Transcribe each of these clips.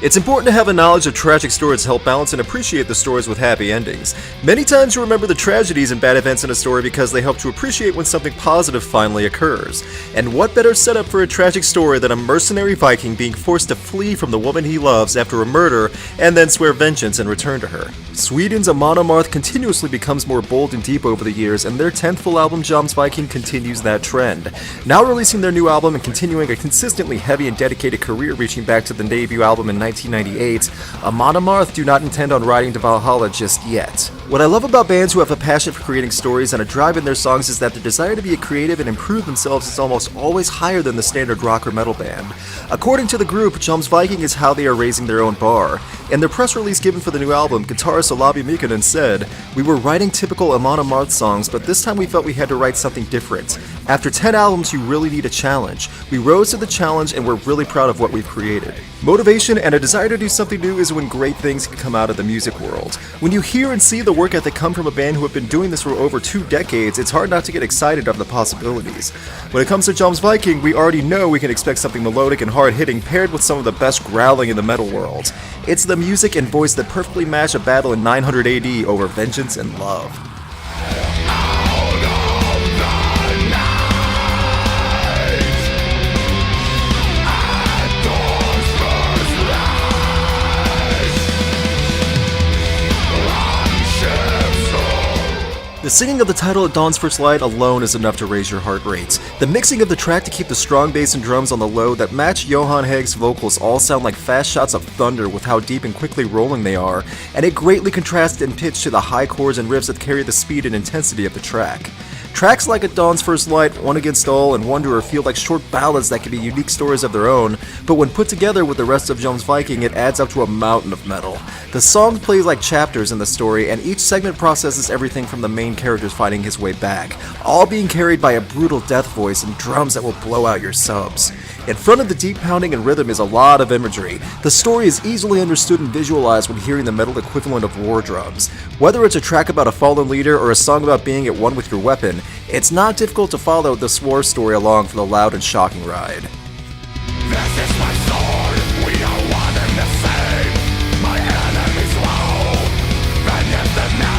It's important to have a knowledge of tragic stories to help balance and appreciate the stories with happy endings. Many times you remember the tragedies and bad events in a story because they help to appreciate when something positive finally occurs. And what better setup for a tragic story than a mercenary Viking being forced to flee from the woman he loves after a murder and then swear vengeance and return to her. Sweden's Amon Amarth continuously becomes more bold and deep over the years, and their 10th full album Jomsviking continues that trend. Now releasing their new album and continuing a consistently heavy and dedicated career reaching back to the debut album in 1998, Amon Amarth do not intend on riding to Valhalla just yet. What I love about bands who have a passion for creating stories and a drive in their songs is that their desire to be creative and improve themselves is almost always higher than the standard rock or metal band. According to the group, Jomsviking is how they are raising their own bar. In their press release given for the new album, guitarist Olavi Mikkonen said, "We were writing typical Amon Amarth songs, but this time we felt we had to write something different. After 10 albums, you really need a challenge. We rose to the challenge and we're really proud of what we've created." Motivation and a desire to do something new is when great things can come out of the music world. When you hear and see the work ethic come from a band who have been doing this for over 2 decades, it's hard not to get excited of the possibilities. When it comes to Jomsviking, we already know we can expect something melodic and hard-hitting paired with some of the best growling in the metal world. It's the music and voice that perfectly match a battle in 900 AD over vengeance and love. The singing of the title At Dawn's First Light alone is enough to raise your heart rate. The mixing of the track to keep the strong bass and drums on the low that match Johan Hägg's vocals all sound like fast shots of thunder with how deep and quickly rolling they are, and it greatly contrasts in pitch to the high chords and riffs that carry the speed and intensity of the track. Tracks like At Dawn's First Light, One Against All, and Wanderer feel like short ballads that can be unique stories of their own, but when put together with the rest of Jomsviking, it adds up to a mountain of metal. The song plays like chapters in the story, and each segment processes everything from the main character's fighting his way back, all being carried by a brutal death voice and drums that will blow out your subs. In front of the deep pounding and rhythm is a lot of imagery. The story is easily understood and visualized when hearing the metal equivalent of war drums. Whether it's a track about a fallen leader or a song about being at one with your weapon, it's not difficult to follow this war story along for the loud and shocking ride. This is my sword, we are one and the same. My enemy's low, vengeance the name.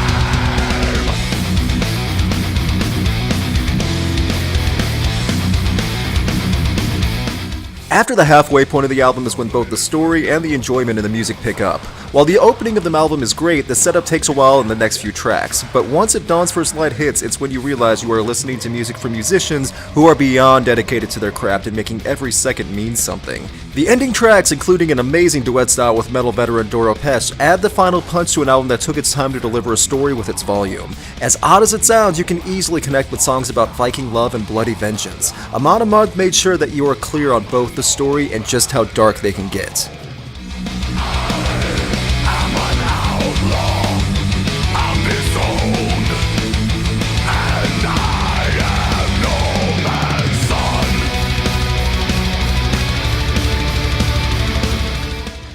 After the halfway point of the album is when both the story and the enjoyment of the music pick up. While the opening of the album is great, the setup takes a while in the next few tracks, but once At Dawn's First Light hits, it's when you realize you are listening to music from musicians who are beyond dedicated to their craft and making every second mean something. The ending tracks, including an amazing duet style with metal veteran Doro Pesch, add the final punch to an album that took its time to deliver a story with its volume. As odd as it sounds, you can easily connect with songs about Viking love and bloody vengeance. Amon Amarth made sure that you are clear on both the story and just how dark they can get.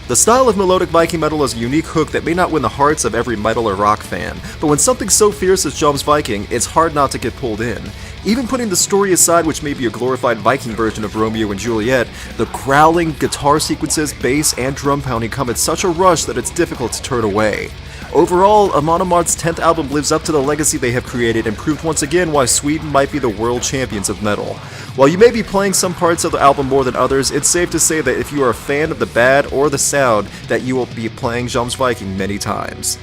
The style of melodic Viking metal is a unique hook that may not win the hearts of every metal or rock fan, but when something so fierce as Jomsviking, it's hard not to get pulled in. Even putting the story aside, which may be a glorified Viking version of Romeo and Juliet, the growling, guitar sequences, bass, and drum pounding come at such a rush that it's difficult to turn away. Overall, Amon Amarth's 10th album lives up to the legacy they have created and proved once again why Sweden might be the world champions of metal. While you may be playing some parts of the album more than others, it's safe to say that if you are a fan of the bad or the sound, that you will be playing Jomsviking many times.